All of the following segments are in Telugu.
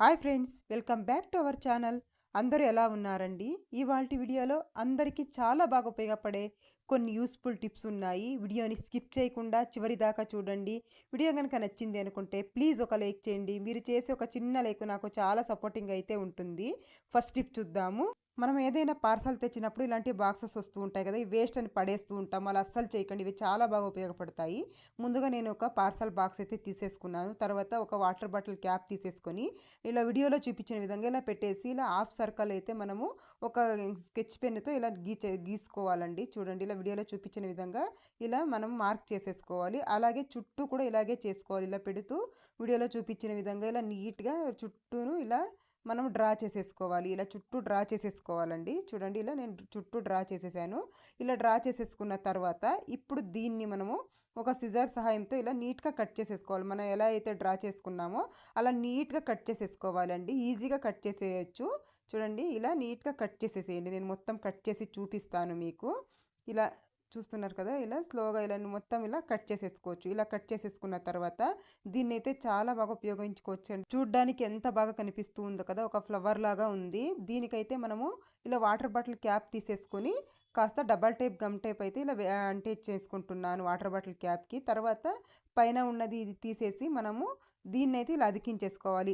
Hi friends, welcome back to our channel. అందరూ ఎలా ఉన్నారండి? ఇవాల్టి వీడియోలో అందరికీ చాలా బాగా ఉపయోగపడే కొన్ని యూస్ఫుల్ టిప్స్ ఉన్నాయి. వీడియోని స్కిప్ చేయకుండా చివరి దాకా చూడండి. వీడియో కనుక నచ్చింది అనుకుంటే ప్లీజ్ ఒక లైక్ చేయండి. మీరు చేసే ఒక చిన్న లైక్ నాకు చాలా సపోర్టింగ్ అయితే ఉంటుంది. ఫస్ట్ టిప్ చూద్దాము. మనం ఏదైనా పార్సల్ తెచ్చినప్పుడు ఇలాంటి బాక్సెస్ వస్తూ ఉంటాయి కదా, ఇవి వేస్ట్ అని పడేస్తూ ఉంటాం. అలా అస్సలు చేయకండి, ఇవి చాలా బాగా ఉపయోగపడతాయి. ముందుగా నేను ఒక పార్సల్ బాక్స్ అయితే తీసేసుకున్నాను. తర్వాత ఒక వాటర్ బాటిల్ క్యాప్ తీసేసుకొని ఇలా వీడియోలో చూపించిన విధంగా ఇలా పెట్టేసి ఇలా హాఫ్ సర్కిల్ అయితే మనము ఒక స్కెచ్ పెన్నుతో ఇలా గీసుకోవాలండి. చూడండి, ఇలా వీడియోలో చూపించిన విధంగా ఇలా మనం మార్క్ చేసేసుకోవాలి. అలాగే చుట్టూ కూడా ఇలాగే చేసుకోవాలి. ఇలా పెడుతూ వీడియోలో చూపించిన విధంగా ఇలా నీట్గా చుట్టూను ఇలా మనం డ్రా చేసేసుకోవాలి. ఇలా చుట్టూ డ్రా చేసేసుకోవాలండి. చూడండి, ఇలా నేను చుట్టూ డ్రా చేసేసాను. ఇలా డ్రా చేసేసుకున్న తర్వాత ఇప్పుడు దీన్ని మనము ఒక సిజర్ సహాయంతో ఇలా నీట్గా కట్ చేసేసుకోవాలి. మనం ఎలా అయితే డ్రా చేసుకున్నామో అలా నీట్గా కట్ చేసేసుకోవాలండి. ఈజీగా కట్ చేసేయచ్చు. చూడండి, ఇలా నీట్గా కట్ చేసేసేయండి. నేను మొత్తం కట్ చేసి చూపిస్తాను మీకు. ఇలా చూస్తున్నారు కదా, ఇలా స్లోగా ఇలా మొత్తం ఇలా కట్ చేసేసుకోవచ్చు. ఇలా కట్ చేసేసుకున్న తర్వాత దీన్ని అయితే చాలా బాగా ఉపయోగించుకోవచ్చు అండి. చూడ్డానికి ఎంత బాగా కనిపిస్తూ ఉందో కదా, ఒక ఫ్లవర్ లాగా ఉంది. దీనికైతే మనము ఇలా వాటర్ బాటిల్ క్యాప్ తీసేసుకొని కాస్త డబల్ టేప్ గమ్ టేప్ అయితే ఇలా అంటే చేసుకుంటున్నాను వాటర్ బాటిల్ క్యాప్కి. తర్వాత పైన ఉన్నది ఇది తీసేసి మనము దీన్నైతే ఇలా అతికించేసుకోవాలి.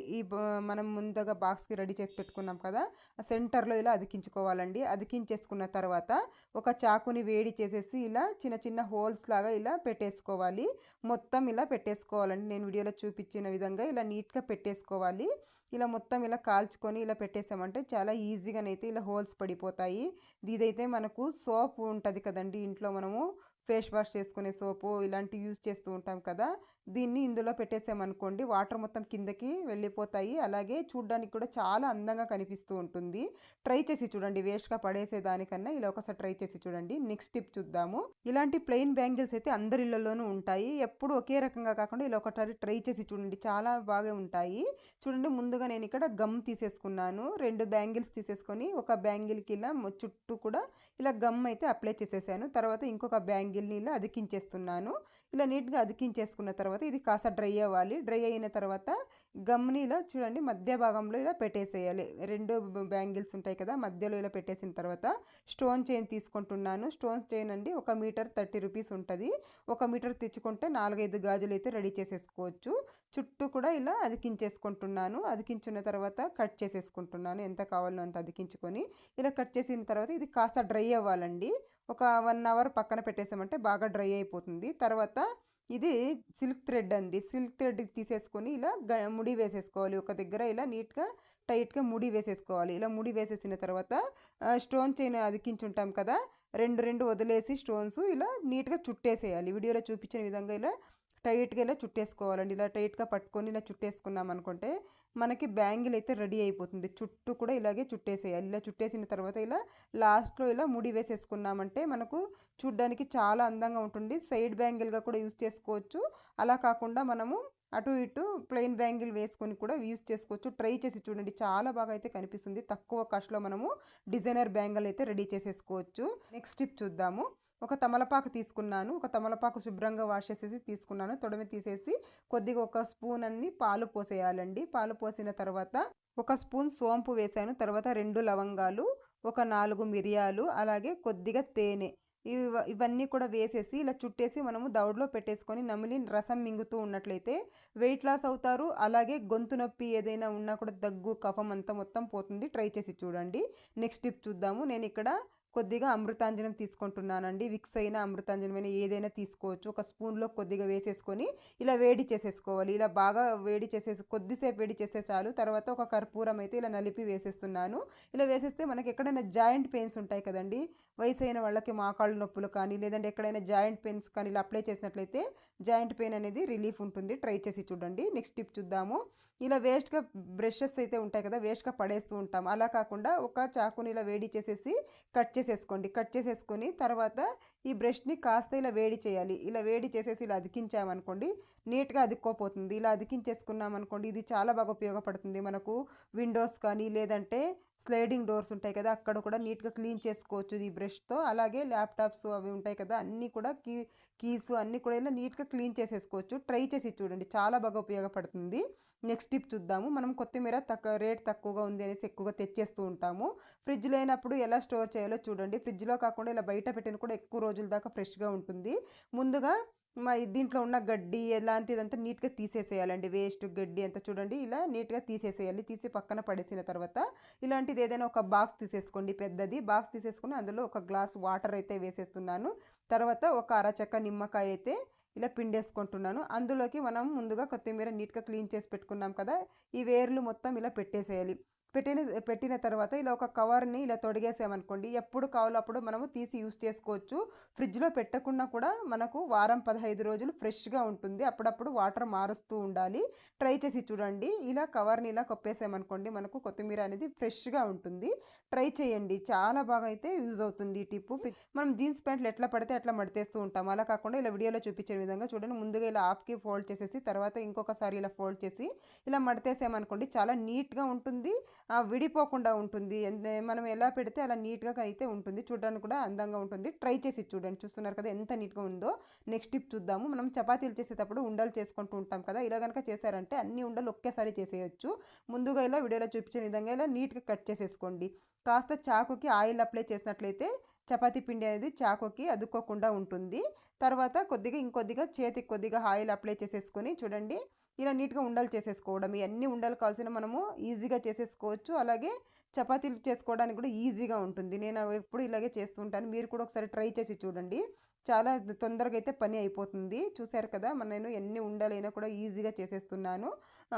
మనం ముందుగా బాక్స్కి రెడీ చేసి పెట్టుకున్నాం కదా, సెంటర్లో ఇలా అతికించుకోవాలండి. అతికించేసుకున్న తర్వాత ఒక చాకుని వేడి చేసేసి ఇలా చిన్న చిన్న హోల్స్ లాగా ఇలా పెట్టేసుకోవాలి. మొత్తం ఇలా పెట్టేసుకోవాలండి. నేను వీడియోలో చూపించిన విధంగా ఇలా నీట్గా పెట్టేసుకోవాలి. ఇలా మొత్తం ఇలా కాల్చుకొని ఇలా పెట్టేసామంటే చాలా ఈజీగానైతే ఇలా హోల్స్ పడిపోతాయి. ఇదైతే మనకు సోప్ ఉంటుంది కదండి ఇంట్లో, మనము ఫేస్ వాష్ చేసుకునే సోపు ఇలాంటివి యూజ్ చేస్తూ ఉంటాం కదా, దీన్ని ఇందులో పెట్టేసామనుకోండి వాటర్ మొత్తం కిందకి వెళ్ళిపోతాయి. అలాగే చూడ్డానికి కూడా చాలా అందంగా కనిపిస్తూ ఉంటుంది. ట్రై చేసి చూడండి, వేస్ట్గా పడేసేదానికన్నా ఇలా ఒకసారి ట్రై చేసి చూడండి. నెక్స్ట్ టిప్ చూద్దాము. ఇలాంటి ప్లెయిన్ బ్యాంగిల్స్ అయితే అందరి ఇళ్లలోనూ ఉంటాయి. ఎప్పుడు ఒకే రకంగా కాకుండా ఇలా ఒకసారి ట్రై చేసి చూడండి, చాలా బాగా ఉంటాయి. చూడండి, ముందుగా నేను ఇక్కడ గమ్ తీసేసుకున్నాను. 2 బ్యాంగిల్స్ తీసేసుకొని ఒక బ్యాంగిల్కి ఇలా చుట్టూ కూడా ఇలా గమ్ అయితే అప్లై చేసేసాను. తర్వాత ఇంకొక బ్యాంగిల్ని ఇలా అతికించేస్తున్నాను. ఇలా నీట్గా అతికించేసుకున్న తర్వాత ఇది కాస్త డ్రై అవ్వాలి. డ్రై అయిన తర్వాత గమ్ని ఇలా చూడండి మధ్య భాగంలో ఇలా పెట్టేసేయాలి. 2 బ్యాంగిల్స్ ఉంటాయి కదా, మధ్యలో ఇలా పెట్టేసిన తర్వాత స్టోన్ చైన్ తీసుకుంటున్నాను. స్టోన్ చైన్ అండి 1 మీటర్ 30 రూపీస్ ఉంటుంది. 1 మీటర్ తెచ్చుకుంటే 4-5 గాజులు అయితే రెడీ చేసేసుకోవచ్చు. చుట్టూ కూడా ఇలా అతికించేసుకుంటున్నాను. అతికించున్న తర్వాత కట్ చేసేసుకుంటున్నాను. ఎంత కావాలో అంత అతికించుకొని ఇలా కట్ చేసిన తర్వాత ఇది కాస్త డ్రై అవ్వాలండి. ఒక 1 అవర్ పక్కన పెట్టేసామంటే బాగా డ్రై అయిపోతుంది. తర్వాత ఇది సిల్క్ థ్రెడ్ అండి. సిల్క్ థ్రెడ్ తీసేసుకొని ఇలా ముడి వేసేసుకోవాలి. ఒక దగ్గర ఇలా నీట్గా టైట్గా ముడి వేసేసుకోవాలి. ఇలా ముడి వేసేసిన తర్వాత స్టోన్ చైన్ అతికించుంటాం కదా, 2 వదిలేసి స్టోన్స్ ఇలా నీట్గా చుట్టేసేయాలి. వీడియోలో చూపించిన విధంగా ఇలా టైట్గా ఇలా చుట్టేసుకోవాలండి. ఇలా టైట్గా పట్టుకొని ఇలా చుట్టేసుకున్నాం అనుకుంటే మనకి బ్యాంగిల్ అయితే రెడీ అయిపోతుంది. చుట్టూ కూడా ఇలాగే చుట్టేసేయాలి. ఇలా చుట్టేసిన తర్వాత ఇలా లాస్ట్లో ఇలా ముడి వేసేసుకున్నామంటే మనకు చూడ్డానికి చాలా అందంగా ఉంటుంది. సైడ్ బ్యాంగిల్గా కూడా యూజ్ చేసుకోవచ్చు. అలా కాకుండా మనము అటు ఇటు ప్లెయిన్ బ్యాంగిల్ వేసుకొని కూడా యూజ్ చేసుకోవచ్చు. ట్రై చేసి చూడండి, చాలా బాగా అయితే కనిపిస్తుంది. తక్కువ కాస్ట్లో మనము డిజైనర్ బ్యాంగిల్ అయితే రెడీ చేసేసుకోవచ్చు. నెక్స్ట్ టిప్ చూద్దాము. ఒక తమలపాకు తీసుకున్నాను. ఒక తమలపాకు శుభ్రంగా వాష్ చేసేసి తీసుకున్నాను. తొడిమి తీసేసి కొద్దిగా ఒక స్పూన్ అన్ని పాలు పోసేయాలండి. పాలు పోసిన తర్వాత ఒక స్పూన్ సోంపు వేసాను. తర్వాత 2 లవంగాలు, ఒక 4 మిరియాలు, అలాగే కొద్దిగా తేనె, ఇవన్నీ కూడా వేసేసి ఇలా చుట్టేసి మనము దౌడ్లో పెట్టేసుకొని నమిలి రసం మింగుతూ ఉన్నట్లయితే వెయిట్ లాస్ అవుతారు. అలాగే గొంతు నొప్పి ఏదైనా ఉన్నా కూడా దగ్గు కఫం అంతా మొత్తం పోతుంది. ట్రై చేసి చూడండి. నెక్స్ట్ టిప్ చూద్దాము. నేను ఇక్కడ కొద్దిగా అమృతాంజనం తీసుకుంటున్నానండి. విక్స్ అయినా అమృతాంజనం అయినా ఏదైనా తీసుకోవచ్చు. ఒక స్పూన్లో కొద్దిగా వేసేసుకొని ఇలా వేడి చేసేసుకోవాలి. ఇలా బాగా వేడి చేసేసి కొద్దిసేపు వేడి చేస్తే చాలు. తర్వాత ఒక కర్పూరం అయితే ఇలా నలిపి వేసేస్తున్నాను. ఇలా వేసేస్తే మనకి ఎక్కడైనా జాయింట్ పెయిన్స్ ఉంటాయి కదండి, వయసు అయిన వాళ్ళకి మోకాళ్ళ నొప్పులు కానీ లేదంటే ఎక్కడైనా జాయింట్ పెయిన్స్ కానీ ఇలా అప్లై చేసినట్లయితే జాయింట్ పెయిన్ అనేది రిలీఫ్ ఉంటుంది. ట్రై చేసి చూడండి. నెక్స్ట్ టిప్ చూద్దాము. ఇలా వేస్ట్గా బ్రషెస్ అయితే ఉంటాయి కదా, వేస్ట్గా పడేస్తూ ఉంటాం. అలా కాకుండా ఒక చాకుని ఇలా వేడి చేసేసి కట్ చేసేసుకోండి. కట్ చేసేసుకొని తర్వాత ఈ బ్రష్ని కాస్త ఇలా వేడి చేయాలి. ఇలా వేడి చేసేసి ఇలా అతికించామనుకోండి నీట్గా అతుక్కోపోతుంది. ఇలా అతికించేసుకున్నాం అనుకోండి ఇది చాలా బాగా ఉపయోగపడుతుంది. మనకు విండోస్ కానీ లేదంటే స్లైడింగ్ డోర్స్ ఉంటాయి కదా, అక్కడ కూడా నీట్గా క్లీన్ చేసుకోవచ్చు ఈ బ్రష్తో. అలాగే ల్యాప్టాప్స్ అవి ఉంటాయి కదా, అన్నీ కూడా కీస్ అన్నీ కూడా ఇలా నీట్గా క్లీన్ చేసేసుకోవచ్చు. ట్రై చేసి చూడండి, చాలా బాగా ఉపయోగపడుతుంది. నెక్స్ట్ టిప్ చూద్దాము. మనం కొత్తిమీర రేట్ తక్కువగా ఉంది అనేసి ఎక్కువగా తెచ్చేస్తూ ఉంటాము. ఫ్రిడ్జ్ లేనప్పుడు ఎలా స్టోర్ చేయాలో చూడండి. ఫ్రిడ్జ్‌లో కాకుండా ఇలా బయట పెట్టిన కూడా ఎక్కువ రోజుల దాకా ఫ్రెష్‌గా ఉంటుంది. ముందుగా దీంట్లో ఉన్న గడ్డి ఎలాంటిదంతా నీట్‌గా తీసేసేయాలండి. వేస్ట్ గడ్డి అంతా చూడండి ఇలా నీట్‌గా తీసేసేయాలి. తీసి పక్కన పడేసిన తర్వాత ఇలాంటిది ఏదైనా ఒక బాక్స్ తీసేసుకోండి పెద్దది. బాక్స్ తీసేసుకొని అందులో ఒక గ్లాస్ వాటర్ అయితే వేసేస్తున్నాను. తర్వాత ఒక అరచెక్క నిమ్మకాయ అయితే ఇలా పిండేసుకుంటున్నాను. అందులోకి మనం ముందుగా కొత్తిమీర నీట్‌గా క్లీన్ చేసి పెట్టుకున్నాం కదా! ఈ వేర్లు మొత్తం ఇలా పెట్టేసేయాలి. పెట్టిన తర్వాత ఇలా ఒక కవర్‌ని ఇలా తొడిగేసామనుకోండి, ఎప్పుడు కావాలో అప్పుడు మనము తీసి యూజ్ చేసుకోవచ్చు. ఫ్రిడ్జ్‌లో పెట్టకున్నా కూడా మనకు వారం, 15 రోజులు ఫ్రెష్‌గా ఉంటుంది. అప్పుడప్పుడు వాటర్ మారుస్తూ ఉండాలి. ట్రై చేసి చూడండి. ఇలా కవర్‌ని ఇలా కప్పేసామనుకోండి, మనకు కొత్తిమీర అనేది ఫ్రెష్‌గా ఉంటుంది. ట్రై చేయండి. చాలా బాగా అయితే యూజ్ అవుతుంది ఈ టిప్పు. మనం జీన్స్ ప్యాంట్లు ఎట్లా పడితే అట్లా మడతేస్తూ ఉంటాం. అలా కాకుండా ఇలా వీడియోలో చూపించిన విధంగా చూడండి. ముందుగా ఇలా హాఫ్‌కి ఫోల్డ్ చేసేసి, తర్వాత ఇంకొకసారి ఇలా ఫోల్డ్ చేసి, ఇలా మడతేసామనుకోండి చాలా నీట్‌గా ఉంటుంది. విడిపోకుండా ఉంటుంది. మనం ఎలా పెడితే అలా నీట్‌గా అయితే ఉంటుంది. చూడడానికి కూడా అందంగా ఉంటుంది. ట్రై చేసి చూడండి. చూస్తున్నారు కదా ఎంత నీట్‌గా ఉందో. నెక్స్ట్ టిప్ చూద్దాము. మనం చపాతీలు చేసేటప్పుడు ఉండలు చేసుకుంటూ ఉంటాం కదా! ఇలా గనక చేశారంటే అన్ని ఉండలు ఒకేసారి చేసేయొచ్చు. ముందుగా ఇలా వీడియోలో చూపించిన విధంగా ఇలా నీట్‌గా కట్ చేసేసుకోండి. కాస్త చాకుకి ఆయిల్ అప్లై చేసినట్లయితే చపాతీ పిండి అనేది చాకుకి అతుక్కోకుండా ఉంటుంది. తర్వాత ఇంకొద్దిగా చేతికి కొద్దిగా ఆయిల్ అప్లై చేసేసుకొని చూడండి ఇలా నీట్‌గా ఉండలు చేసేసుకోవడం. ఇయన్నీ ఉండలు కావాల్సిన మనము ఈజీగా చేసేసుకోవచ్చు. అలాగే చపాతీలు చేసుకోవడానికి కూడా ఈజీగా ఉంటుంది. నేను ఎప్పుడు ఇలాగే చేస్తూ ఉంటాను. మీరు కూడా ఒకసారి ట్రై చేసి చూడండి. చాలా తొందరగా అయితే పని అయిపోతుంది. చూసారు కదా! నేను ఎన్ని ఉండలైనా కూడా ఈజీగా చేసేస్తున్నాను.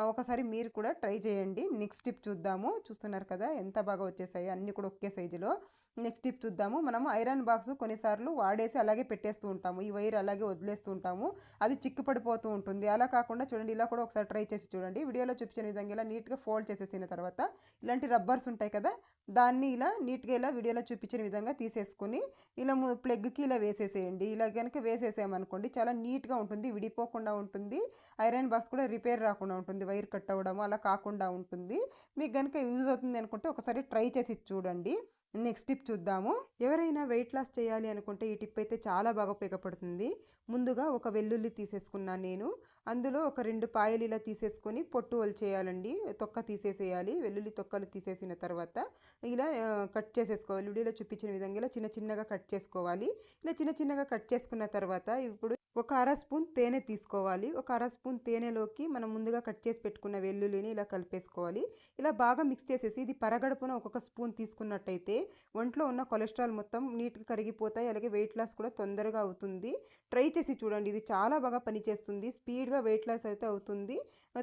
ఒకసారి మీరు కూడా ట్రై చేయండి. నెక్స్ట్ టిప్ చూద్దాము. చూస్తున్నారు కదా! ఎంత బాగా వచ్చేసాయో అన్నీ కూడా ఒకే సైజులో. నెక్స్ట్ టిప్ చూద్దాము. మనము ఐరన్ బాక్స్ కొన్నిసార్లు వాడేసి అలాగే పెట్టేస్తూ ఉంటాము. ఈ వైర్ అలాగే వదిలేస్తూ ఉంటాము. అది చిక్కు పడిపోతూ ఉంటుంది. అలా కాకుండా చూడండి ఇలా కూడా ఒకసారి ట్రై చేసి చూడండి. వీడియోలో చూపించిన విధంగా ఇలా నీట్‌గా ఫోల్డ్ చేసేసిన తర్వాత ఇలాంటి రబ్బర్స్ ఉంటాయి కదా! దాన్ని ఇలా నీట్‌గా ఇలా వీడియోలో చూపించిన విధంగా తీసేసుకొని ఇలా ప్లగ్‌కి ఇలా వేసేసేయండి. ఇలా గనుక వేసేసామనుకోండి చాలా నీట్‌గా ఉంటుంది. విడిపోకుండా ఉంటుంది. ఐరన్ బాక్స్ కూడా రిపేర్ రాకుండా ఉంటుంది. వైర్ కట్ అవ్వడము అలా కాకుండా ఉంటుంది. మీకు గనుక యూజ్ అవుతుంది అనుకుంటే ఒకసారి ట్రై చేసి చూడండి. నెక్స్ట్ టిప్ చూద్దాము. ఎవరైనా వెయిట్ లాస్ చేయాలి అనుకుంటే ఈ టిప్ అయితే చాలా బాగా ఉపయోగపడుతుంది. ముందుగా ఒక వెల్లుల్లి తీసేసుకున్నాను నేను. అందులో ఒక 2 పాయలు ఇలా తీసేసుకొని పొట్టు ఒలిచేయాలండి. తొక్క తీసేసేయాలి. వెల్లుల్లి తొక్కలు తీసేసిన తర్వాత ఇలా కట్ చేసేసుకోవాలి. వీడియోలో చూపించిన విధంగా ఇలా చిన్న చిన్నగా కట్ చేసుకోవాలి. ఇలా చిన్న చిన్నగా కట్ చేసుకున్న తర్వాత ఇప్పుడు ఒక అర స్పూన్ తేనె తీసుకోవాలి. ఒక అర స్పూన్ తేనెలోకి మనం ముందుగా కట్ చేసి పెట్టుకున్న వెల్లుల్లిని ఇలా కలిపేసుకోవాలి. ఇలా బాగా మిక్స్ చేసేసి ఇది పరగడుపున ఒక్కొక్క స్పూన్ తీసుకున్నట్టయితే ఒంట్లో ఉన్న కొలెస్ట్రాల్ మొత్తం నీట్‌గా కరిగిపోతాయి. అలాగే వెయిట్ లాస్ కూడా తొందరగా అవుతుంది. ట్రై చేసి చూడండి. ఇది చాలా బాగా పనిచేస్తుంది. స్పీడ్‌గా వెయిట్ లాస్ అయితే అవుతుంది.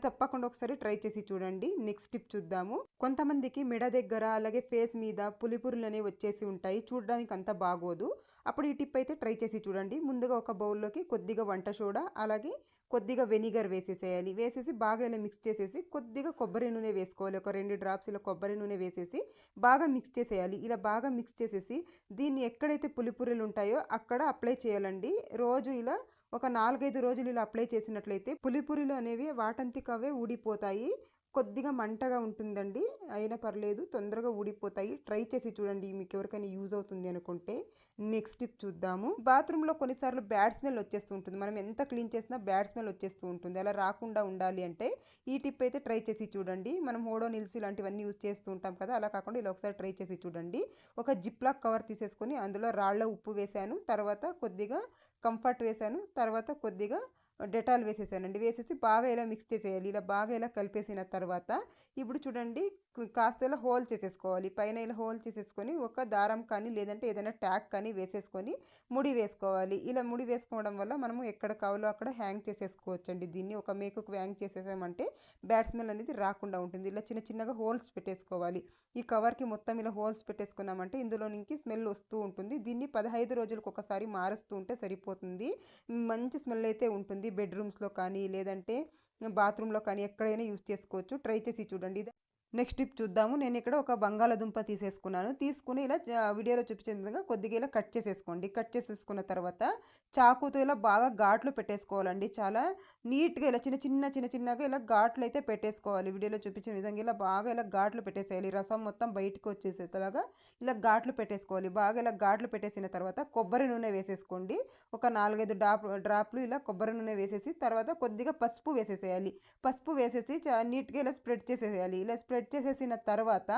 తప్పకుండా ఒకసారి ట్రై చేసి చూడండి. నెక్స్ట్ టిప్ చూద్దాము. కొంతమందికి మెడ దగ్గర అలాగే ఫేస్ మీద పులిపురులనేవి వచ్చేసి ఉంటాయి. చూడడానికి అంత బాగోదు. అప్పుడు ఈ టిప్ అయితే ట్రై చేసి చూడండి. ముందుగా ఒక బౌల్‌లోకి కొద్దిగా వంట సోడా అలాగే కొద్దిగా వెనిగర్ వేసేసేయాలి. వేసేసి బాగా ఇలా మిక్స్ చేసేసి కొద్దిగా కొబ్బరి నూనె వేసుకోవాలి. ఒక 2 డ్రాప్స్ ఇలా కొబ్బరి నూనె వేసేసి బాగా మిక్స్ చేసేయాలి. ఇలా బాగా మిక్స్ చేసేసి దీన్ని ఎక్కడైతే పులిపురులు ఉంటాయో అక్కడ అప్లై చేయాలండి. రోజు ఇలా ఒక 4, 5 రోజులు ఇలా అప్లై చేసినట్లయితే పులిపురులు అనేవి వాటంతకు అవే ఊడిపోతాయి. కొద్దిగా మంటగా ఉంటుందండి. అయినా పర్లేదు తొందరగా ఊడిపోతాయి. ట్రై చేసి చూడండి. మీకు ఎవరికైనా యూజ్ అవుతుంది అనుకుంటే. నెక్స్ట్ టిప్ చూద్దాము. బాత్రూంలో కొన్నిసార్లు బ్యాడ్ స్మెల్ వచ్చేస్తూ ఉంటుంది. మనం ఎంత క్లీన్ చేసినా బ్యాడ్ స్మెల్ వచ్చేస్తూ ఉంటుంది. అలా రాకుండా ఉండాలి అంటే ఈ టిప్ అయితే ట్రై చేసి చూడండి. మనం ఓడోనిల్స్ ఇలాంటివన్నీ యూజ్ చేస్తూ ఉంటాం కదా! అలా కాకుండా ఇలా ఒకసారి ట్రై చేసి చూడండి. ఒక జిప్లాక్ కవర్ తీసేసుకొని అందులో రాళ్ళ ఉప్పు వేశాను. తర్వాత కొద్దిగా కంఫర్ట్ వేశాను. తర్వాత కొద్దిగా డెటాల్ వేసేసానండి. వేసేసి బాగా ఇలా మిక్స్ చేసేయాలి. ఇలా బాగా ఇలా కలిపేసిన తర్వాత ఇప్పుడు చూడండి కాస్త ఇలా హోల్ చేసేసుకోవాలి. పైన ఇలా హోల్ చేసేసుకొని ఒక దారం కానీ లేదంటే ఏదైనా ట్యాగ్ కానీ వేసేసుకొని ముడి వేసుకోవాలి. ఇలా ముడి వేసుకోవడం వల్ల మనము ఎక్కడ కావాలో అక్కడ హ్యాంగ్ చేసేసుకోవచ్చండి. దీన్ని ఒక మేకుకు హ్యాంగ్ చేసేసామంటే బ్యాడ్ స్మెల్ అనేది రాకుండా ఉంటుంది. ఇలా చిన్న చిన్నగా హోల్స్ పెట్టేసుకోవాలి. ఈ కవర్కి మొత్తం ఇలా హోల్స్ పెట్టేసుకున్నామంటే ఇందులో నుంచి స్మెల్ వస్తూ ఉంటుంది. దీన్ని 15 రోజులకు ఒకసారి మారుస్తూ ఉంటే సరిపోతుంది. మంచి స్మెల్ అయితే ఉంటుంది. బెడ్రూమ్స్‌లో కానీ లేదంటే బాత్రూంలో కానీ ఎక్కడైనా యూజ్ చేసుకోవచ్చు. ట్రై చేసి చూడండి. నెక్స్ట్ టిప్ చూద్దాము. నేను ఇక్కడ ఒక బంగాళాదుంప తీసేసుకున్నాను. తీసుకొని ఇలా వీడియోలో చూపించిన విధంగా కొద్దిగా ఇలా కట్ చేసేసుకోండి. కట్ చేసేసుకున్న తర్వాత చాకుతో ఇలా బాగా ఘాట్లు పెట్టేసుకోవాలండి. చాలా నీట్‌గా ఇలా చిన్నగా ఇలా ఘాట్లు అయితే పెట్టేసుకోవాలి. వీడియోలో చూపించిన విధంగా ఇలా బాగా ఇలా ఘాట్లు పెట్టేసేయాలి. రసం మొత్తం బయటికి వచ్చేసేలాగా ఇలా ఘాట్లు పెట్టేసుకోవాలి. బాగా ఇలా ఘాట్లు పెట్టేసిన తర్వాత కొబ్బరి నూనె వేసేసుకోండి. ఒక 4, 5 డ్రాప్‌లు ఇలా కొబ్బరి నూనె వేసేసి తర్వాత కొద్దిగా పసుపు వేసేసేయాలి. పసుపు వేసేసి నీట్‌గా ఇలా స్ప్రెడ్ చేసేసేయాలి. ఇలా స్ప్రెడ్ చేసేసిన తర్వాత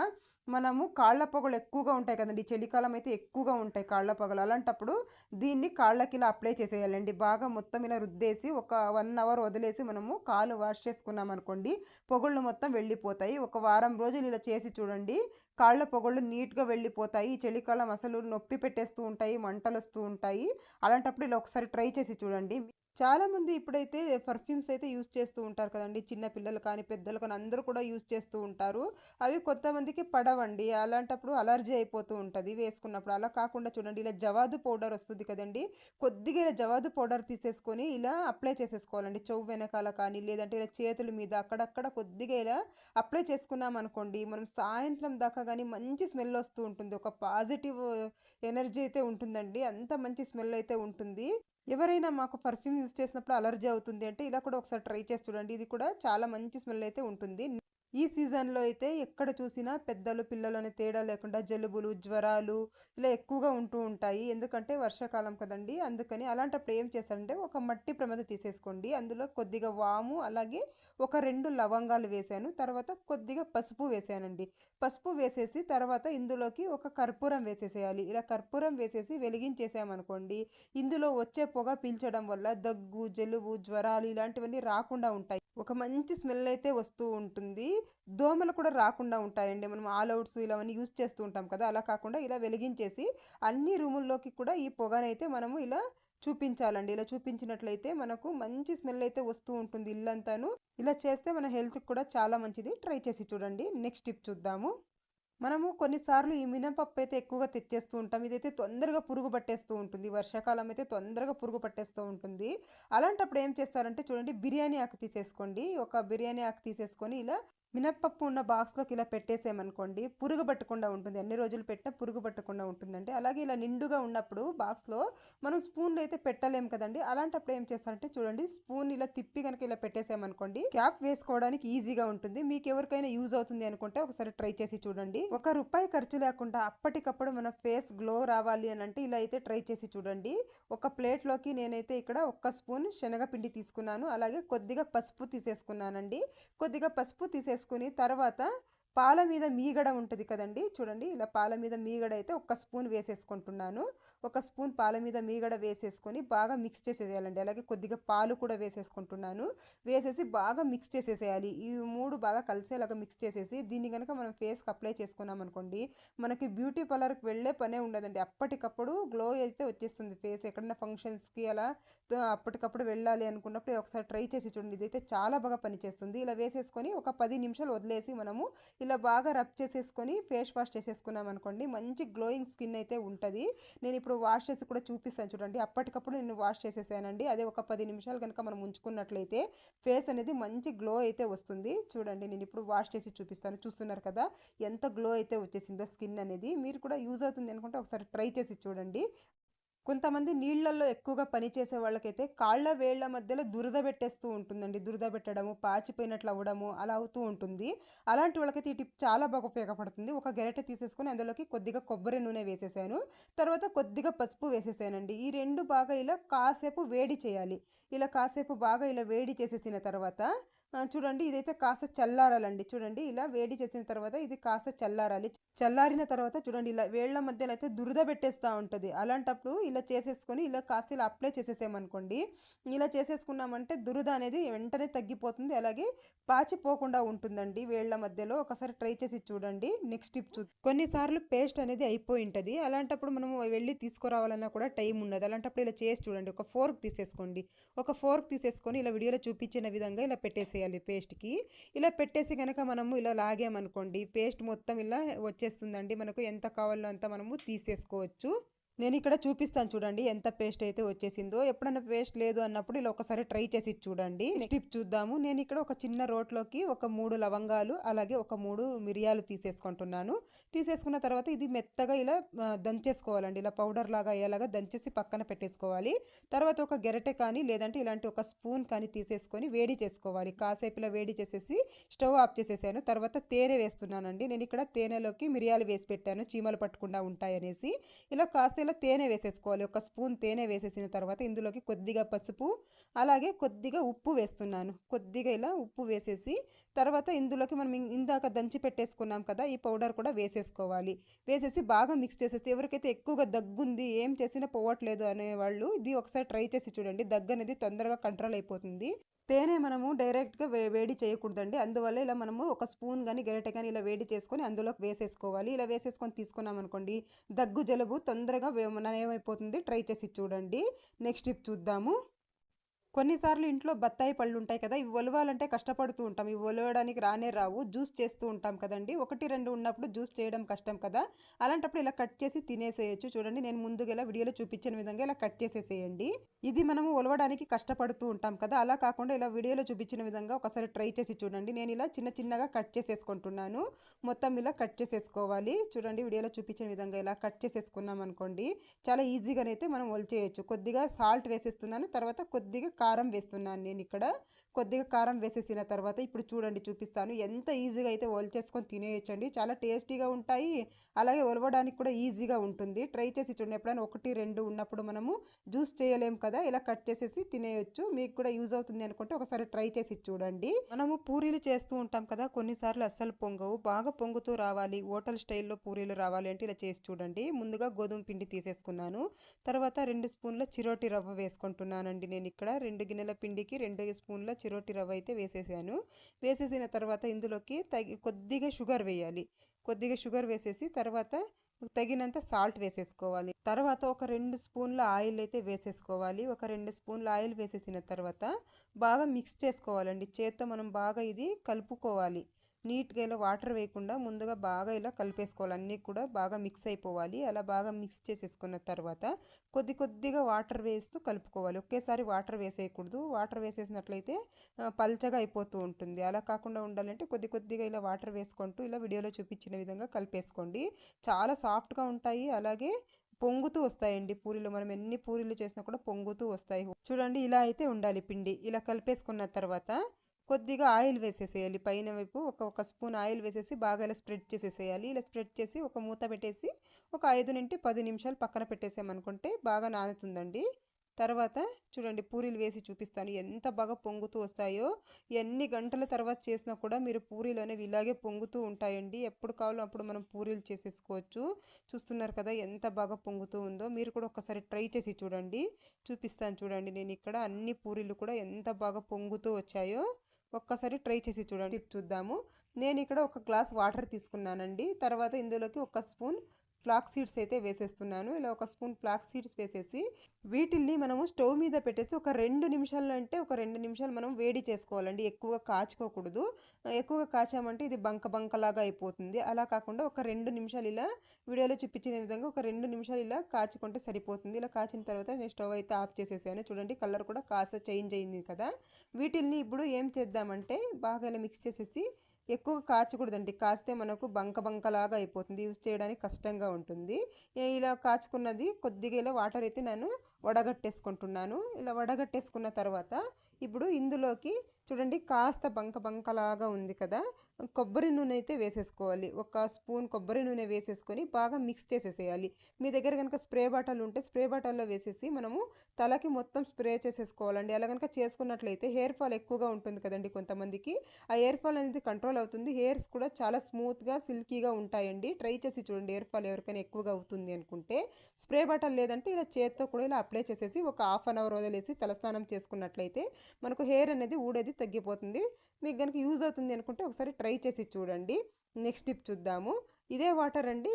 మనము కాళ్ళ పొగలు ఎక్కువగా ఉంటాయి కదండీ! చలికాలం అయితే ఎక్కువగా ఉంటాయి కాళ్ళ పొగలు. అలాంటప్పుడు దీన్ని కాళ్ళకి ఇలా అప్లై చేసేయాలండి. బాగా మొత్తం ఇలా రుద్దేసి ఒక 1 అవర్ వదిలేసి మనము కాళ్ళు వాష్ చేసుకున్నామనుకోండి, పొగళ్ళు మొత్తం వెళ్ళిపోతాయి. ఒక వారం రోజులు ఇలా చేసి చూడండి. కాళ్ళ పొగళ్ళు నీట్‌గా వెళ్ళిపోతాయి. ఈ చలికాలం అసలు నొప్పి పెట్టేస్తూ ఉంటాయి, మంటలొస్తూ ఉంటాయి. అలాంటప్పుడు ఇలా ఒకసారి ట్రై చేసి చూడండి. చాలామంది ఇప్పుడైతే పర్ఫ్యూమ్స్ అయితే యూజ్ చేస్తూ ఉంటారు కదండీ! చిన్న పిల్లలు కానీ, పెద్దలు కానీ అందరూ కూడా యూజ్ చేస్తూ ఉంటారు. అవి కొంతమందికి పడవండి. అలాంటప్పుడు అలర్జీ అయిపోతూ ఉంటది వేసుకున్నప్పుడు. అలా కాకుండా చూడండి ఇలా జవాదు పౌడర్ వస్తుంది కదండీ! కొద్దిగా ఇలా జవాదు పౌడర్ తీసేసుకొని ఇలా అప్లై చేసేసుకోవాలండి. చెవు వెనకాల కానీ, లేదంటే ఇలా చేతుల మీద అక్కడక్కడ కొద్దిగా ఇలా అప్లై చేసుకున్నామనుకోండి, మనం సాయంత్రం దాకా గానీ మంచి స్మెల్ వస్తూ ఉంటుంది. ఒక పాజిటివ్ ఎనర్జీ అయితే ఉంటుందండి. అంత మంచి స్మెల్ అయితే ఉంటుంది. ఎవరైనా మాకు పర్ఫ్యూమ్ యూజ్ చేసినప్పుడు అలర్జీ అవుతుంది అంటే ఇలా కూడా ఒకసారి ట్రై చేసి చూడండి. ఇది కూడా చాలా మంచి స్మెల్ అయితే ఉంటుంది. ఈ సీజన్‌లో అయితే ఎక్కడ చూసినా పెద్దలు, పిల్లలు అనే తేడా లేకుండా జలుబులు, జ్వరాలు ఇలా ఎక్కువగా ఉంటూ ఉంటాయి. ఎందుకంటే వర్షాకాలం కదండీ! అందుకని అలాంటప్పుడు ఏం చేశారంటే ఒక మట్టి ప్రమిద తీసేసుకోండి. అందులో కొద్దిగా వాము, అలాగే ఒక 2 లవంగాలు వేశాను. తర్వాత కొద్దిగా పసుపు వేశానండి. పసుపు వేసేసి తర్వాత ఇందులోకి ఒక కర్పూరం వేసేసేయాలి. ఇలా కర్పూరం వేసేసి వెలిగించేసామనుకోండి, ఇందులో వచ్చే పొగ పీల్చడం వల్ల దగ్గు, జలుబు, జ్వరాలు ఇలాంటివన్నీ రాకుండా ఉంటాయి. ఒక మంచి స్మెల్ అయితే వస్తూ ఉంటుంది. దోమలు కూడా రాకుండా ఉంటాయండి. మనం ఆల్ ఔట్స్ ఇలావన్నీ యూజ్ చేస్తూ ఉంటాం కదా! అలా కాకుండా ఇలా వెలిగించేసి అన్ని రూముల్లోకి కూడా ఈ పొగనైతే మనము ఇలా చూపించాలండి. ఇలా చూపించినట్లయితే మనకు మంచి స్మెల్ అయితే వస్తూ ఉంటుంది ఇల్లంతాను. ఇలా చేస్తే మన హెల్త్‌కి కూడా చాలా మంచిది. ట్రై చేసి చూడండి. నెక్స్ట్ టిప్ చూద్దాము. మనము కొన్నిసార్లు ఈ మినపప్పు అయితే ఎక్కువగా తెచ్చేస్తూ ఉంటాం. ఇదైతే తొందరగా పురుగు పట్టేస్తూ ఉంటుంది. వర్షాకాలం అయితే తొందరగా పురుగు పట్టేస్తూ ఉంటుంది. అలాంటప్పుడు ఏం చేస్తారంటే చూడండి, బిర్యానీ ఆకు తీసేసుకోండి. ఒక బిర్యానీ ఆకు తీసేసుకొని ఇలా మినపప్పు ఉన్న బాక్స్‌లోకి ఇలా పెట్టేసామనుకోండి, పురుగు పట్టకుండా ఉంటుంది. ఎన్ని రోజులు పెట్టినా పురుగు పట్టకుండా ఉంటుందండి. అలాగే ఇలా నిండుగా ఉన్నప్పుడు బాక్స్‌లో మనం స్పూన్‌లో అయితే పెట్టలేము కదండీ! అలాంటప్పుడు ఏం చేస్తారంటే చూడండి, స్పూన్ ఇలా తిప్పి గనక ఇలా పెట్టేసామనుకోండి, క్యాప్ వేసుకోవడానికి ఈజీగా ఉంటుంది. మీకెవరికైనా యూజ్ అవుతుంది అనుకుంటే ఒకసారి ట్రై చేసి చూడండి. ₹1 ఖర్చు లేకుండా అప్పటికప్పుడు మన ఫేస్ గ్లో రావాలి అనంటే ఇలా అయితే ట్రై చేసి చూడండి. ఒక ప్లేట్‌లోకి నేనైతే ఇక్కడ ఒక్క స్పూన్ శనగపిండి తీసుకున్నాను. అలాగే కొద్దిగా పసుపు తీసేసుకున్నానండి. కొద్దిగా పసుపు తీసేసుకొని తర్వాత పాల మీద మీగడ ఉంటది కదండీ! చూడండి ఇలా పాల మీద మీగడ అయితే ఒక స్పూన్ వేసేసుకుంటున్నాను. ఒక స్పూన్ పాల మీద మీగడ వేసేసుకొని బాగా మిక్స్ చేసేసేయాలండి. అలాగే కొద్దిగా పాలు కూడా వేసేసుకుంటున్నాను. వేసేసి బాగా మిక్స్ చేసేసేయాలి. ఈ 3 బాగా కలిసేలాగా మిక్స్ చేసేసి దీన్ని గనక మనం ఫేస్‌కి అప్లై చేసుకున్నామనుకోండి, మనకి బ్యూటీ పార్లర్‌కి వెళ్ళే పనే ఉండదండి. అప్పటికప్పుడు గ్లో అయితే వచ్చేస్తుంది ఫేస్. ఎక్కడన్నా ఫంక్షన్స్‌కి అలా అప్పటికప్పుడు వెళ్ళాలి అనుకున్నప్పుడు ఒకసారి ట్రై చేసి చూడండి. ఇదైతే చాలా బాగా పనిచేస్తుంది. ఇలా వేసేసుకొని ఒక 10 నిమిషాలు వదిలేసి మనము ఇలా బాగా రబ్ చేసేసుకొని ఫేస్ వాష్ చేసేసుకున్నామనుకోండి, మంచి గ్లోయింగ్ స్కిన్ అయితే ఉంటది. నేనిప్పుడు వాష్ చేసి కూడా చూపిస్తాను చూడండి. అప్పటికప్పుడు నేను వాష్ చేసేసానండి. అదే ఒక 10 నిమిషాలు గనక మనం ఉంచుకున్నట్లయితే ఫేస్ అనేది మంచి గ్లో అయితే వస్తుంది. చూడండి నేనిప్పుడు వాష్ చేసి చూపిస్తాను. చూస్తున్నారు కదా! ఎంత గ్లో అయితే వచ్చేసిందో స్కిన్ అనేది. మీరు కూడా యూజ్ అవుతుంది అనుకుంటే ఒకసారి ట్రై చేసి చూడండి. కొంతమంది నీళ్ళల్లో ఎక్కువగా పని చేసే వాళ్ళకైతే కాళ్ళ వేళ్ళ మధ్యలో దురద పెట్టేస్తూ ఉంటుందండి. దురద పెట్టడము, పాచిపోయినట్లు అవ్వడము అలా అవుతూ ఉంటుంది. అలాంటి వాళ్ళకైతే ఈ టిప్ చాలా బాగా ఉపయోగపడుతుంది. ఒక గరిటె తీసేసుకొని అందులోకి కొద్దిగా కొబ్బరి నూనె వేసేసాను. తర్వాత కొద్దిగా పసుపు వేసేసానండి. ఈ 2 బాగా ఇలా కాసేపు వేడి చేయాలి. ఇలా కాసేపు బాగా ఇలా వేడి చేసేసిన తర్వాత చూడండి ఇదైతే కాస్త చల్లారాలండి. చూడండి ఇలా వేడి చేసిన తర్వాత ఇది కాస్త చల్లారాలి. చల్లారిన తర్వాత చూడండి ఇలా వేళ్ళ మధ్యలో అయితే దురద పెట్టేస్తా ఉంటది. అలాంటప్పుడు ఇలా చేసేసుకొని ఇలా కాస్త ఇలా అప్లై చేసేసామనుకోండి. ఇలా చేసేసుకున్నామంటే దురద అనేది వెంటనే తగ్గిపోతుంది. అలాగే పాచిపోకుండా ఉంటుందండి వేళ్ళ మధ్యలో. ఒకసారి ట్రై చేసి చూడండి. నెక్స్ట్ టిప్ కొన్నిసార్లు పేస్ట్ అనేది అయిపోయి ఉంటది. అలాంటప్పుడు మనము వెళ్లి తీసుకురావాలన్నా కూడా టైం ఉండదు. అలాంటప్పుడు ఇలా చేసి చూడండి. ఒక ఫోర్క్ తీసేసుకోండి. ఒక ఫోర్క్ తీసేసుకొని ఇలా వీడియోలో చూపించిన విధంగా ఇలా పెట్టేసేయాలి పేస్ట్‌కి. ఇలా పెట్టేసి గనక మనము ఇలా లాగామనుకోండి పేస్ట్ మొత్తం ఇలా వచ్చేస్తుందండి. మనకు ఎంత కావాలో అంత మనము తీసేసుకోవచ్చు. నేను ఇక్కడ చూపిస్తాను చూడండి ఎంత పేస్ట్ అయితే వచ్చేసిందో. ఎప్పుడైనా పేస్ట్ లేదు అన్నప్పుడు ఇలా ఒకసారి ట్రై చేసి చూడండి. నెక్స్ట్ టిప్ చూద్దాము. నేను ఇక్కడ ఒక చిన్న రోట్లోకి ఒక 3 లవంగాలు అలాగే ఒక 3 మిరియాలు తీసేసుకుంటున్నాను. తీసేసుకున్న తర్వాత ఇది మెత్తగా ఇలా దంచేసుకోవాలండి. ఇలా పౌడర్ లాగా అయ్యేలాగా దంచేసి పక్కన పెట్టేసుకోవాలి. తర్వాత ఒక గెరటె కానీ లేదంటే ఇలాంటి ఒక స్పూన్ కానీ తీసేసుకొని వేడి చేసుకోవాలి. కాసేపు ఇలా వేడి చేసేసి స్టవ్ ఆఫ్ చేసేసాను. తర్వాత తేనె వేస్తున్నానండి. నేను ఇక్కడ తేనెలోకి మిరియాలు వేసి పెట్టాను చీమలు పట్టకుండా ఉంటాయనేసి. ఇలా కాస్త ఇలా తేనె వేసేసుకోవాలి. ఒక స్పూన్ తేనె వేసేసిన తర్వాత ఇందులోకి కొద్దిగా పసుపు అలాగే కొద్దిగా ఉప్పు వేస్తున్నాను. కొద్దిగా ఇలా ఉప్పు వేసేసి తర్వాత ఇందులోకి మనం ఇందాక దంచి పెట్టేసుకున్నాం కదా, ఈ పౌడర్ కూడా వేసేసుకోవాలి. వేసేసి బాగా మిక్స్ చేసేసి ఎవరికైతే ఎక్కువగా దగ్గుంది ఏం చేసినా పోవట్లేదు అనేవాళ్ళు ఇది ఒకసారి ట్రై చేసి చూడండి. దగ్గు అనేది తొందరగా కంట్రోల్ అయిపోతుంది. తేనె మనము డైరెక్ట్గా వేడి చేయకూడదండి. అందువల్ల ఇలా మనము ఒక స్పూన్ కానీ గరిటె కానీ ఇలా వేడి చేసుకొని అందులోకి వేసేసుకోవాలి. ఇలా వేసేసుకొని తీసుకున్నాం అనుకోండి దగ్గు జలుబు తొందరగా నయమైపోతుంది. ట్రై చేసి చూడండి. నెక్స్ట్ టిప్ చూద్దాము. కొన్నిసార్లు ఇంట్లో బత్తాయి పళ్ళు ఉంటాయి కదా, ఇవి ఒలవాలంటే కష్టపడుతూ ఉంటాం. ఇవి ఒలవడానికి రానే రావు. జ్యూస్ చేస్తూ ఉంటాం కదండి. 1, 2 ఉన్నప్పుడు జ్యూస్ చేయడం కష్టం కదా, అలాంటప్పుడు ఇలా కట్ చేసి తినేసేయచ్చు. చూడండి నేను ముందుగా ఇలా వీడియోలో చూపించిన విధంగా ఇలా కట్ చేసేసేయండి. ఇది మనము ఒలవడానికి కష్టపడుతూ ఉంటాం కదా, అలా కాకుండా ఇలా వీడియోలో చూపించిన విధంగా ఒకసారి ట్రై చేసి చూడండి. నేను ఇలా చిన్న చిన్నగా కట్ చేసేసుకుంటున్నాను. మొత్తం ఇలా కట్ చేసేసుకోవాలి. చూడండి వీడియోలో చూపించిన విధంగా ఇలా కట్ చేసేసుకున్నాం అనుకోండి చాలా ఈజీగానైతే మనం ఒలిచేయచ్చు. కొద్దిగా సాల్ట్ వేసేస్తున్నాను. తర్వాత కొద్దిగా కారం వేస్తున్నాను. నేను ఇక్కడ కొద్దిగా కారం వేసేసిన తర్వాత ఇప్పుడు చూడండి చూపిస్తాను. ఎంత ఈజీగా అయితే ఒలిచేసుకొని తినేయచ్చండి. చాలా టేస్టీగా ఉంటాయి. అలాగే ఒలవడానికి కూడా ఈజీగా ఉంటుంది. ట్రై చేసి చూడండి. ఎప్పుడైనా 1, 2 ఉన్నప్పుడు మనము జ్యూస్ చేయలేం కదా, ఇలా కట్ చేసేసి తినేయచ్చు. మీకు కూడా యూజ్ అవుతుంది అనుకుంటే ఒకసారి ట్రై చేసి చూడండి. మనము పూరీలు చేస్తూ ఉంటాం కదా, కొన్నిసార్లు అస్సలు పొంగవు. బాగా పొంగుతూ రావాలి, హోటల్ స్టైల్లో పూరీలు రావాలి అంటే ఇలా చేసి చూడండి. ముందుగా గోధుమ పిండి తీసేసుకున్నాను. తర్వాత 2 స్పూన్ల చిరోటి రవ్వ వేసుకుంటున్నానండి. నేను ఇక్కడ 2 గిన్నెల పిండికి 2 స్పూన్ల చిరోటి రవ్వ అయితే వేసేసాను. వేసేసిన తర్వాత ఇందులోకి కొద్దిగా షుగర్ వేయాలి. కొద్దిగా షుగర్ వేసేసి తర్వాత తగినంత సాల్ట్ వేసేసుకోవాలి. తర్వాత ఒక 2 స్పూన్ల ఆయిల్ అయితే వేసేసుకోవాలి. ఒక 2 స్పూన్ల ఆయిల్ వేసేసిన తర్వాత బాగా మిక్స్ చేసుకోవాలండి. చేత్తో మనం బాగా ఇది కలుపుకోవాలి. నీట్గా ఇలా వాటర్ వేయకుండా ముందుగా బాగా ఇలా కలిపేసుకోవాలి. అన్నీ కూడా బాగా మిక్స్ అయిపోవాలి. అలా బాగా మిక్స్ చేసేసుకున్న తర్వాత కొద్దిగా వాటర్ వేస్తూ కలుపుకోవాలి. ఒకేసారి వాటర్ వేసేయకూడదు. వాటర్ వేసేసినట్లయితే పల్చగా అయిపోతూ ఉంటుంది. అలా కాకుండా ఉండాలంటే కొద్దిగా ఇలా వాటర్ వేసుకుంటూ ఇలా వీడియోలో చూపించిన విధంగా కలిపేసుకోండి. చాలా సాఫ్ట్గా ఉంటాయి. అలాగే పొంగుతూ వస్తాయండి పూరీలు. మనం ఎన్ని పూరీలు చేసినా కూడా పొంగుతూ వస్తాయి. చూడండి ఇలా అయితే ఉండాలి పిండి. ఇలా కలిపేసుకున్న తర్వాత కొద్దిగా ఆయిల్ వేసేసేయాలి. పైన వైపు ఒక స్పూన్ ఆయిల్ వేసేసి బాగా ఇలా స్ప్రెడ్ చేసేసేయాలి. ఇలా స్ప్రెడ్ చేసి ఒక మూత పెట్టేసి ఒక 5 నుండి 10 నిమిషాలు పక్కన పెట్టేసామనుకుంటే బాగా నానుతుందండి. తర్వాత చూడండి పూరీలు వేసి చూపిస్తాను ఎంత బాగా పొంగుతూ వస్తాయో. ఎన్ని గంటల తర్వాత చేసినా కూడా మీరు పూరీలు అనేవి ఇలాగే పొంగుతూ ఉంటాయండి. ఎప్పుడు కావాలో అప్పుడు మనం పూరీలు చేసేసుకోవచ్చు. చూస్తున్నారు కదా ఎంత బాగా పొంగుతూ ఉందో. మీరు కూడా ఒకసారి ట్రై చేసి చూడండి. చూపిస్తాను చూడండి. నేను ఇక్కడ అన్ని పూరీలు కూడా ఎంత బాగా పొంగుతూ వచ్చాయో ఒక్కసారి ట్రై చేసి చూడండి. చూద్దాము. నేను ఇక్కడ ఒక గ్లాస్ వాటర్ తీసుకున్నానండి. తర్వాత ఇందులోకి ఒక స్పూన్ ఫ్లాక్స్ సీడ్స్ అయితే వేసేస్తున్నాను. ఇలా ఒక స్పూన్ ఫ్లాక్స్ సీడ్స్ వేసేసి వీటిల్ని మనము స్టవ్ మీద పెట్టేసి ఒక 2 నిమిషాలు అంటే ఒక 2 నిమిషాలు మనం వేడి చేసుకోవాలండి. ఎక్కువగా కాచుకోకూడదు. ఎక్కువగా కాచామంటే ఇది బంకలాగా అయిపోతుంది. అలా కాకుండా ఒక 2 నిమిషాలు ఇలా వీడియోలో చూపించిన విధంగా ఒక 2 నిమిషాలు ఇలా కాచుకుంటే సరిపోతుంది. ఇలా కాచిన తర్వాత నేను స్టవ్ అయితే ఆఫ్ చేసేసాను. చూడండి కలర్ కూడా కాస్త చేంజ్ అయింది కదా. వీటిల్ని ఇప్పుడు ఏం చేద్దామంటే బాగా ఇలా మిక్స్ చేసేసి ఎక్కువగా కాచకూడదండి. కాస్తే మనకు బంకలాగా అయిపోతుంది. యూజ్ చేయడానికి కష్టంగా ఉంటుంది. ఇలా కాచుకున్నది కొద్దిగా ఇలా వాటర్ అయితే నేను వడగట్టేసుకుంటున్నాను. ఇలా వడగట్టేసుకున్న తర్వాత ఇప్పుడు ఇందులోకి చూడండి కాస్త బంకలాగా ఉంది కదా, కొబ్బరి నూనె అయితే వేసేసుకోవాలి. ఒక స్పూన్ కొబ్బరి నూనె వేసేసుకొని బాగా మిక్స్ చేసేసేయాలి. మీ దగ్గర కనుక స్ప్రే బాటిల్ ఉంటే స్ప్రే బాటిల్లో వేసేసి మనము తలకి మొత్తం స్ప్రే చేసేసుకోవాలండి. అలా కనుక చేసుకున్నట్లయితే హెయిర్ ఫాల్ ఎక్కువగా ఉంటుంది కదండి కొంతమందికి. ఆ హెయిర్ ఫాల్ అనేది కంట్రోల్ అవుతుంది. హెయిర్స్ కూడా చాలా స్మూత్గా సిల్కీగా ఉంటాయండి. ట్రై చేసి చూడండి. హెయిర్ ఫాల్ ఎవరికైనా ఎక్కువగా అవుతుంది అనుకుంటే స్ప్రే బాటిల్ లేదంటే ఇలా చేత్తో కూడా ఇలా అప్లై చేసేసి ఒక హాఫ్ అన్ అవర్ వదిలేసి తలస్నానం చేసుకున్నట్లయితే మనకు హెయిర్ అనేది ఊడేది తగ్గిపోతుంది. మీకు కనుక యూజ్ అవుతుంది అనుకుంటే ఒకసారి ట్రై చేసి చూడండి. నెక్స్ట్ టిప్ చూద్దాము. ఇదే వాటర్ అండి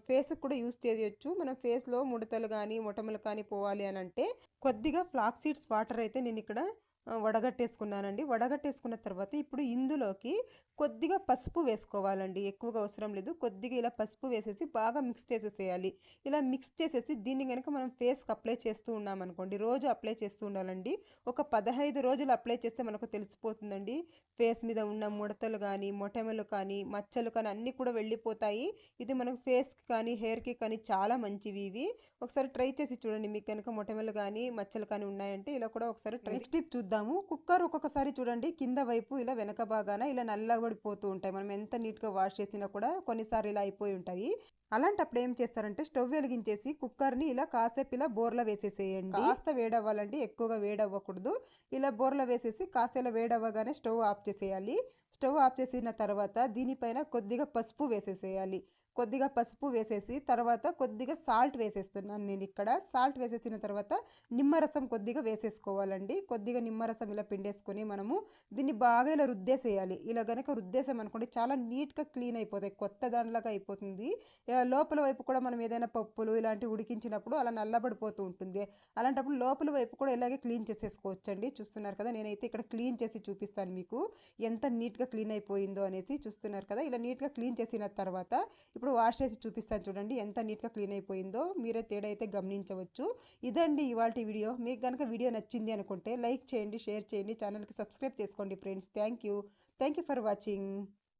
ఫేస్కి కూడా యూజ్ చేయొచ్చు. మన ఫేస్లో ముడతలు కానీ మొటిమలు కానీ పోవాలి అని అంటే కొద్దిగా ఫ్లాక్స్ సీడ్స్ వాటర్ అయితే నేను ఇక్కడ వడగట్టేసుకున్నానండి. వడగట్టేసుకున్న తర్వాత ఇప్పుడు ఇందులోకి కొద్దిగా పసుపు వేసుకోవాలండి. ఎక్కువగా అవసరం లేదు. కొద్దిగా ఇలా పసుపు వేసేసి బాగా మిక్స్ చేసేసేయాలి. ఇలా మిక్స్ చేసేసి దీన్ని గనుక మనం ఫేస్‌కి అప్లై చేస్తూ ఉన్నామనుకోండి, రోజు అప్లై చేస్తూ ఉండాలండి. ఒక 15 రోజులు అప్లై చేస్తే మనకు తెలిసిపోతుందండి. ఫేస్ మీద ఉన్న ముడతలు గానీ, మొటిమలు కానీ, మచ్చలు కానీ అన్నీ కూడా వెళ్ళిపోతాయి. ఇది మనకు ఫేస్‌కి కానీ, హెయిర్‌కి కానీ చాలా మంచివి ఇవి. ఒకసారి ట్రై చేసి చూడండి. మీకు గనుక మొటిమలు గానీ, మచ్చలు కానీ ఉన్నాయంటే ఇలా కూడా ఒకసారి నెక్స్ట్ టిప్ చూద్దాము. కుక్కర్ ఒక్కొక్కసారి చూడండి కింద వైపు ఇలా వెనక భాగాన ఇలా నల్లబడిపోతూ ఉంటాయి. మనం ఎంత నీట్‌గా వాష్ చేసినా కూడా కొన్నిసార్లు ఇలా అయిపోయి ఉంటాయి. అలాంటప్పుడు ఏం చేస్తారంటే స్టవ్ వెలిగించేసి కుక్కర్‌ని ఇలా కాసేపు ఇలా బోర్ల వేసేసేయండి. కాస్త వేడవ్వాలండి, ఎక్కువగా వేడవ్వకూడదు. ఇలా బోర్ల వేసేసి కాస్త ఇలా వేడవ్వగానే స్టవ్ ఆఫ్ చేసేయాలి. స్టవ్ ఆఫ్ చేసిన తర్వాత దీనిపైన కొద్దిగా పసుపు వేసేసేయాలి. కొద్దిగా పసుపు వేసేసి తర్వాత కొద్దిగా సాల్ట్ వేసేస్తున్నాను నేనిక్కడ. సాల్ట్ వేసేసిన తర్వాత నిమ్మరసం కొద్దిగా వేసేసుకోవాలండి. కొద్దిగా నిమ్మరసం ఇలా పిండేసుకొని మనము దీన్ని బాగా ఇలా రుద్దేసేయాలి. ఇలా గనక రుద్దేసామనుకోండి చాలా నీట్‌గా క్లీన్ అయిపోతాయి. కొత్త దానిలాగా అయిపోతుంది. లోపల వైపు కూడా మనం ఏదైనా పప్పులు ఇలాంటివి ఉడికించినప్పుడు అలా నల్లబడిపోతూ ఉంటుంది. అలాంటప్పుడు లోపల వైపు కూడా ఇలాగే క్లీన్ చేసేసుకోవచ్చండి. చూస్తున్నారు కదా! నేనైతే ఇక్కడ క్లీన్ చేసి చూపిస్తాను మీకు. ఎంత నీట్‌గా క్లీన్ అయిపోయిందో అనేసి చూస్తున్నారు కదా! ఇలా నీట్‌గా క్లీన్ చేసిన తర్వాత ఇప్పుడు వాష్ చేసి చూపిస్తాను చూడండి ఎంత నీట్‌గా క్లీన్ అయిపోయిందో. మీరే తేడా అయితే గమనించవచ్చు. ఇదండి ఇవాల్టి వీడియో. మీకు గనుక వీడియో నచ్చింది అనుకుంటే లైక్ చేయండి, షేర్ చేయండి, ఛానల్‌కి సబ్స్క్రైబ్ చేసుకోండి friends. Thank you for watching.